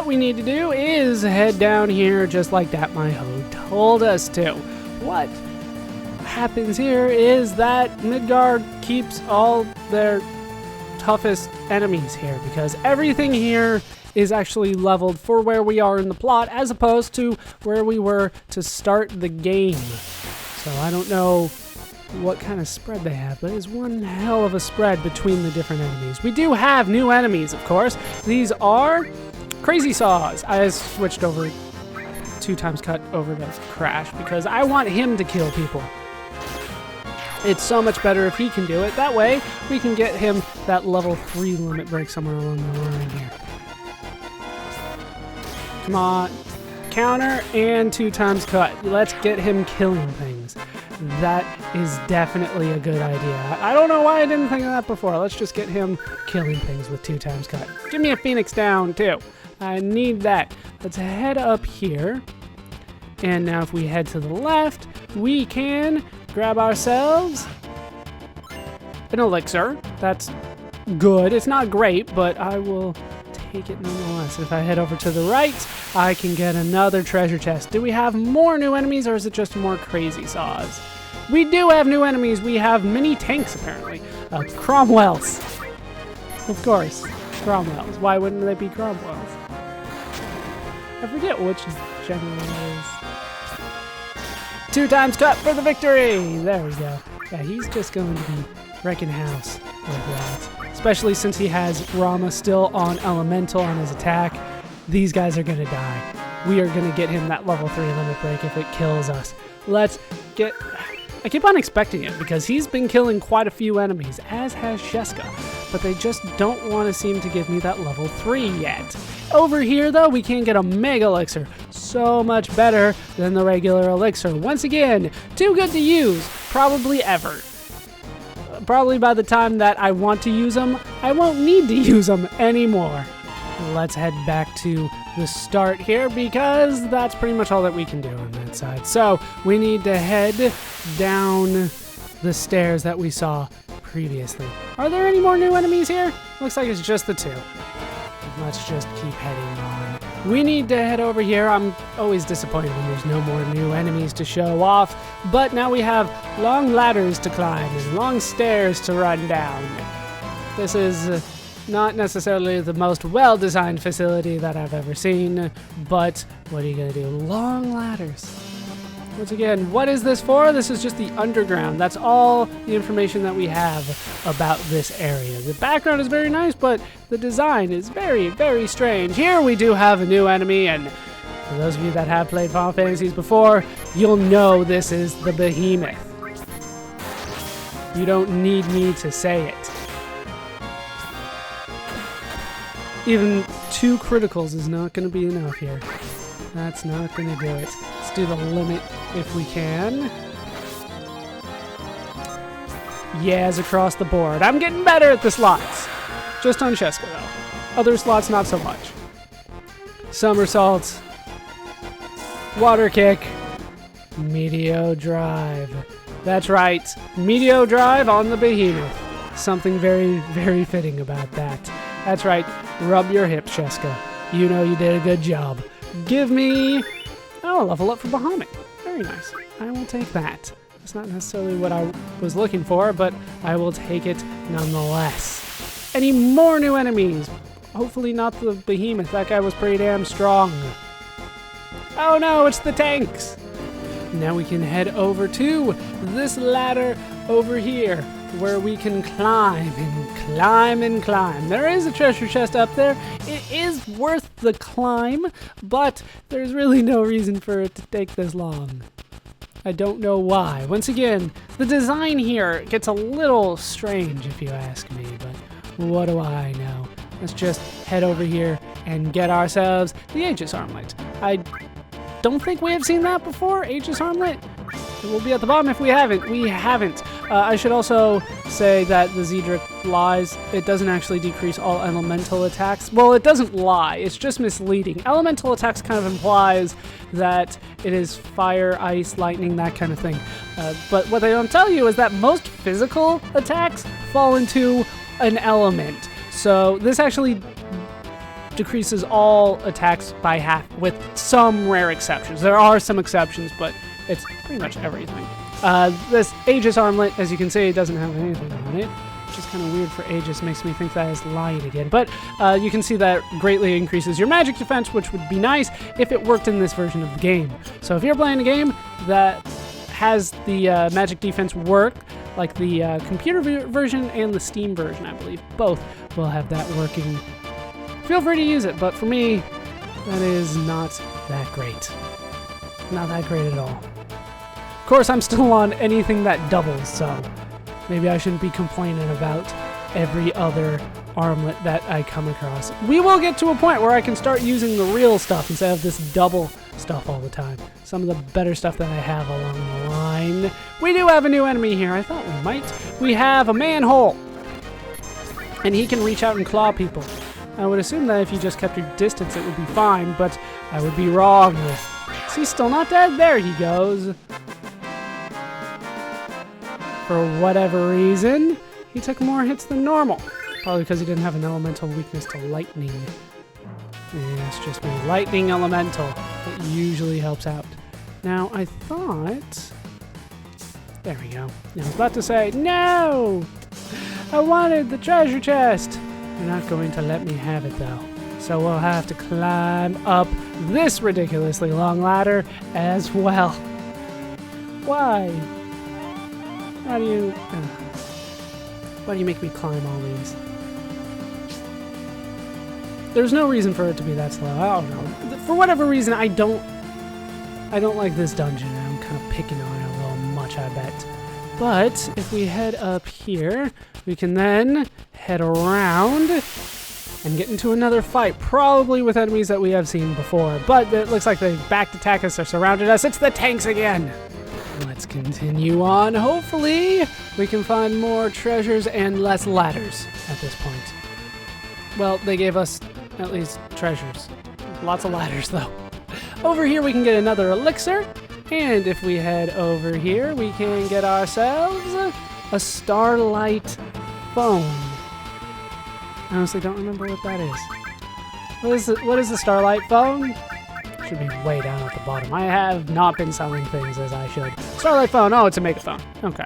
what we need to do is head down here just like that my hoe told us to. What happens here is that Midgar keeps all their toughest enemies here because everything here is actually leveled for where we are in the plot as opposed to where we were to start the game. So I don't know what kind of spread they have, but it's one hell of a spread between the different enemies. We do have new enemies, of course. These are Crazy Saws. I switched over 2 times cut over to Crash because I want him to kill people. It's so much better if he can do it. That way, we can get him that level 3 limit break somewhere along the line here. Come on. Counter and 2 times cut. Let's get him killing things. That is definitely a good idea. I don't know why I didn't think of that before. Let's just get him killing things with 2 times cut. Give me a Phoenix down, too. I need that. Let's head up here. And now if we head to the left, we can grab ourselves an elixir. That's good. It's not great, but I will take it nonetheless. If I head over to the right, I can get another treasure chest. Do we have more new enemies, or is it just more Crazy Saws? We do have new enemies. We have mini tanks, apparently. Cromwells. Of course, Cromwells. Why wouldn't they be Cromwells? I forget which general it is. 2 times cut for the victory! There we go. Yeah, he's just going to be wrecking house with that. Especially since he has Rama still on Elemental on his attack. These guys are going to die. We are going to get him that level 3 limit break if it kills us. Let's get... I keep on expecting it because he's been killing quite a few enemies, as has Sheska. But they just don't want to seem to give me that level 3 yet. Over here, though, we can get a Mega Elixir. So much better than the regular Elixir. Once again, too good to use, probably ever. Probably by the time that I want to use them, I won't need to use them anymore. Let's head back to the start here because that's pretty much all that we can do on that side. So we need to head down the stairs that we saw previously. Are there any more new enemies here? Looks like it's just the 2. Let's just keep heading on. We need to head over here. I'm always disappointed when there's no more new enemies to show off, but now we have long ladders to climb and long stairs to run down. This is not necessarily the most well-designed facility that I've ever seen, but what are you gonna do? Long ladders. Once again, what is this for? This is just the underground. That's all the information that we have about this area. The background is very nice, but the design is very, very strange. Here we do have a new enemy, and for those of you that have played Final Fantasies before, you'll know this is the Behemoth. You don't need me to say it. Even 2 criticals is not going to be enough here. That's not going to do it. Let's do the limit if we can. Yes, across the board. I'm getting better at the slots. Just on Sheska, though. Other slots, not so much. Somersaults. Water kick. Meteor drive. That's right. Meteor drive on the Behemoth. Something very, very fitting about that. That's right. Rub your hips, Sheska. You know you did a good job. Give me... Oh, level up for Bahamut. Very nice. I will take that. That's not necessarily what I was looking for, but I will take it nonetheless. Any more new enemies? Hopefully not the Behemoth. That guy was pretty damn strong. Oh no, it's the tanks! Now we can head over to this ladder over here, where we can climb and climb and climb. There is a treasure chest up there. It is worth the climb, but there's really no reason for it to take this long. I don't know why. Once again, the design here gets a little strange if you ask me, but what do I know? Let's just head over here and get ourselves the Aegis Armlet. I don't think we have seen that before, Aegis Armlet. It will be at the bottom if we haven't. We haven't. I should also say that the Zedric lies. It doesn't actually decrease all elemental attacks. Well, it doesn't lie. It's just misleading. Elemental attacks kind of implies that it is fire, ice, lightning, that kind of thing. But what they don't tell you is that most physical attacks fall into an element. So this actually decreases all attacks by half, with some rare exceptions. There are some exceptions, but it's pretty much everything. This Aegis armlet, as you can see, doesn't have anything on it, which is kind of weird for Aegis. Makes me think that is light again. But you can see that greatly increases your magic defense, which would be nice if it worked in this version of the game. So if you're playing a game that has the magic defense work, like the computer version and the Steam version, I believe, both will have that working. Feel free to use it, but for me, that is not that great. Not that great at all. Of course, I'm still on anything that doubles, so maybe I shouldn't be complaining about every other armlet that I come across. We will get to a point where I can start using the real stuff instead of this double stuff all the time. Some of the better stuff that I have along the line. We do have a new enemy here. I thought we might. We have a manhole, and he can reach out and claw people. I would assume that if you just kept your distance, it would be fine, but I would be wrong. Is he still not dead? There he goes. For whatever reason, he took more hits than normal. Probably because he didn't have an elemental weakness to lightning. Yeah, it's just me. Lightning elemental. That usually helps out. Now, I thought... There we go. I was about to say, no! I wanted the treasure chest! You're not going to let me have it, though. So we'll have to climb up this ridiculously long ladder as well. Why? Why do you make me climb all these? There's no reason for it to be that slow. I don't know. For whatever reason, I don't like this dungeon. I'm kind of picking on it a little much, I bet. But if we head up here, we can then head around and get into another fight, probably with enemies that we have seen before. But it looks like they back attack us or surrounded us. It's the tanks again. Let's continue on. Hopefully, we can find more treasures and less ladders at this point. Well, they gave us at least treasures. Lots of ladders, though. Over here, we can get another elixir. And if we head over here, we can get ourselves a starlight phone. I honestly don't remember what that is. What is the starlight phone? Should be way down at the bottom. I have not been selling things as I should. Starlight phone. Oh, it's a megaphone. Okay.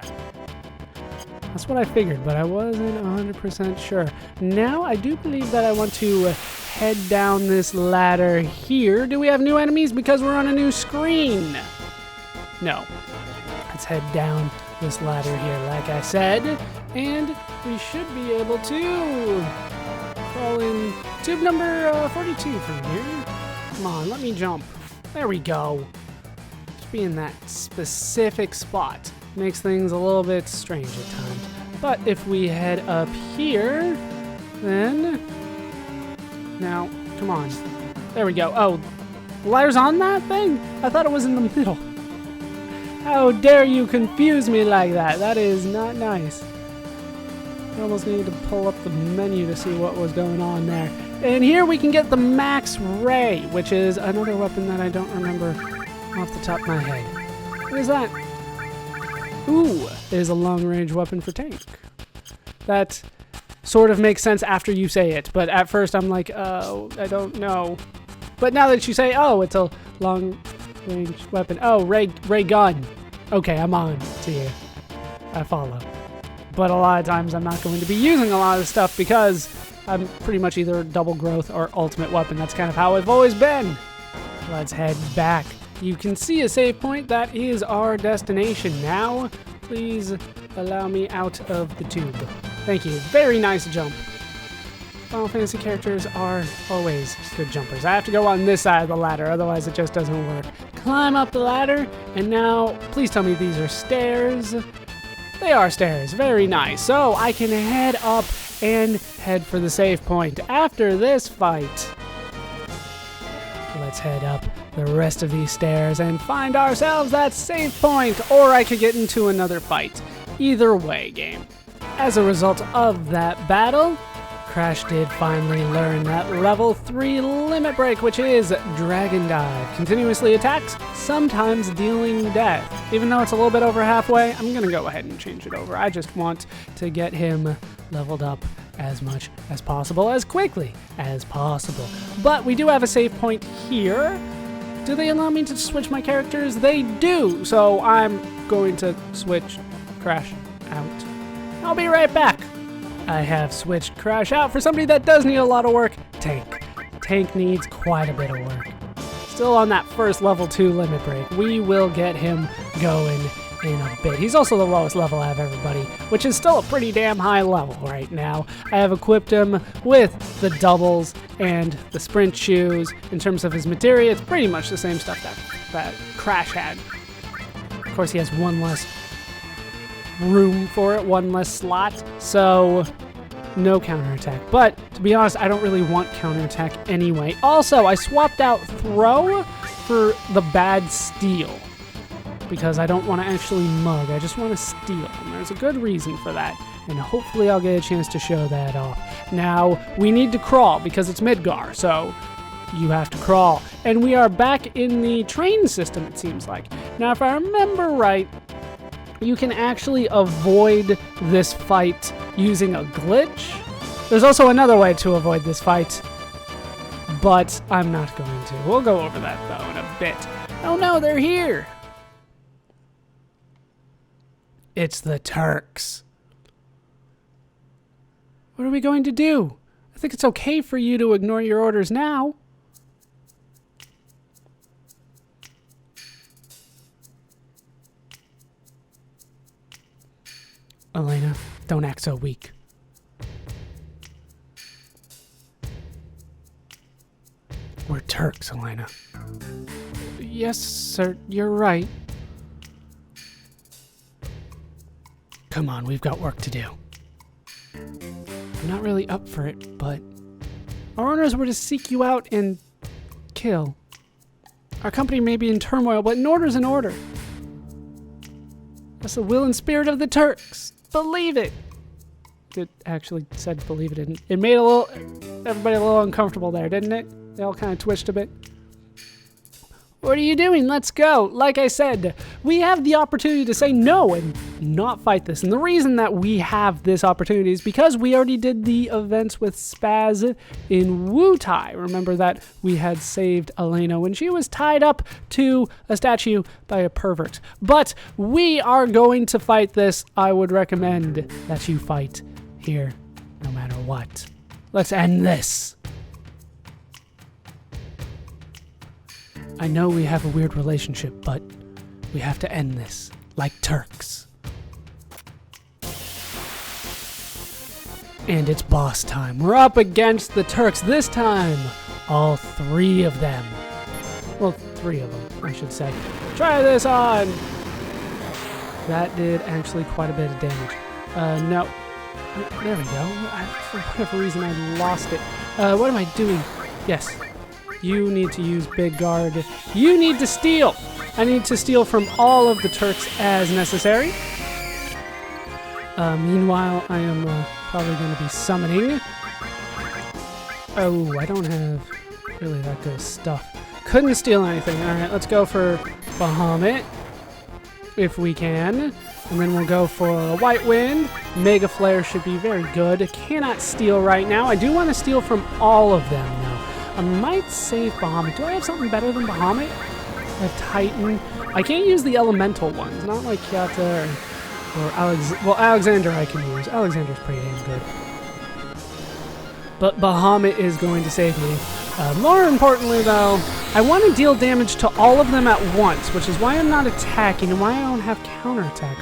That's what I figured, but I wasn't 100% sure. Now, I do believe that I want to head down this ladder here. Do we have new enemies? Because we're on a new screen. No. Let's head down this ladder here, like I said. And we should be able to crawl in tube number 42 from here. Come on, let me jump. There we go. Just be in that specific spot makes things a little bit strange at times. But if we head up here, then... Now, come on. There we go. Oh, the ladder's on that thing? I thought it was in the middle. How dare you confuse me like that? That is not nice. I almost needed to pull up the menu to see what was going on there. And here we can get the Max Ray, which is another weapon that I don't remember off the top of my head. What is that? Ooh, it is a long-range weapon for tank. That sort of makes sense after you say it, but at first I'm like, oh, I don't know. But now that you say, oh, it's a long-range weapon. Oh, ray gun. Okay, I'm on to you. I follow. But a lot of times I'm not going to be using a lot of stuff because I'm pretty much either double growth or ultimate weapon. That's kind of how I've always been. Let's head back. You can see a save point. That is our destination. Now, please allow me out of the tube. Thank you. Very nice jump. Final Fantasy characters are always good jumpers. I have to go on this side of the ladder, otherwise it just doesn't work. Climb up the ladder, and now, please tell me these are stairs. They are stairs. Very nice. So I can head up and head for the save point after this fight. Let's head up the rest of these stairs and find ourselves that save point, or I could get into another fight. Either way, game. As a result of that battle, Crash did finally learn that level 3 limit break, which is Dragon Dive. Continuously attacks, sometimes dealing death. Even though it's a little bit over halfway, I'm going to go ahead and change it over. I just want to get him leveled up as much as possible, as quickly as possible. But we do have a save point here. Do they allow me to switch my characters? They do, so I'm going to switch Crash out. I'll be right back. I have switched Crash out for somebody that does need a lot of work, Tank. Tank needs quite a bit of work. Still on that first level 2 limit break. We will get him going in a bit. He's also the lowest level out of everybody, which is still a pretty damn high level right now. I have equipped him with the doubles and the sprint shoes. In terms of his materia, it's pretty much the same stuff that Crash had. Of course, he has one less room for it, one less slot, so no counterattack. But to be honest, I don't really want counterattack anyway. Also, I swapped out throw for the bad steal because I don't want to actually mug, I just want to steal, and there's a good reason for that, and hopefully I'll get a chance to show that off. Now, we need to crawl because it's Midgar, so you have to crawl. And we are back in the train system, it seems like. Now, if I remember right, you can actually avoid this fight using a glitch. There's also another way to avoid this fight, but I'm not going to. We'll go over that, though, in a bit. Oh no, they're here! It's the Turks. What are we going to do? I think it's okay for you to ignore your orders now. Elena, don't act so weak. We're Turks, Elena. Yes, sir, you're right. Come on, we've got work to do. I'm not really up for it, but our orders were to seek you out and kill. Our company may be in turmoil, but an order's an order. That's the will and spirit of the Turks. Believe it. It actually said believe it. It made everybody a little uncomfortable there, didn't it? They all kind of twitched a bit. What are you doing? Let's go. Like I said, we have the opportunity to say no and not fight this. And the reason that we have this opportunity is because we already did the events with Spaz in Wutai. Remember that we had saved Elena when she was tied up to a statue by a pervert. But we are going to fight this. I would recommend that you fight here no matter what. Let's end this. I know we have a weird relationship, but we have to end this like Turks. And it's boss time. We're up against the Turks. This time, all 3 of them. Well, 3 of them, I should say. Try this on! That did actually quite a bit of damage. No. There we go. For whatever reason, I lost it. What am I doing? Yes. You need to use Big Guard. You need to steal! I need to steal from all of the Turks as necessary. Meanwhile, I am probably going to be summoning. Oh, I don't have really that good stuff. Couldn't steal anything. Alright, let's go for Bahamut, if we can. And then we'll go for a White Wind. Mega Flare should be very good. Cannot steal right now. I do want to steal from all of them, though. I might save Bahamut. Do I have something better than Bahamut? I have Titan. I can't use the elemental ones. Not like Kyata or Alexander I can use. Alexander's pretty damn good. But Bahamut is going to save me. More importantly, though, I want to deal damage to all of them at once, which is why I'm not attacking and why I don't have counterattack.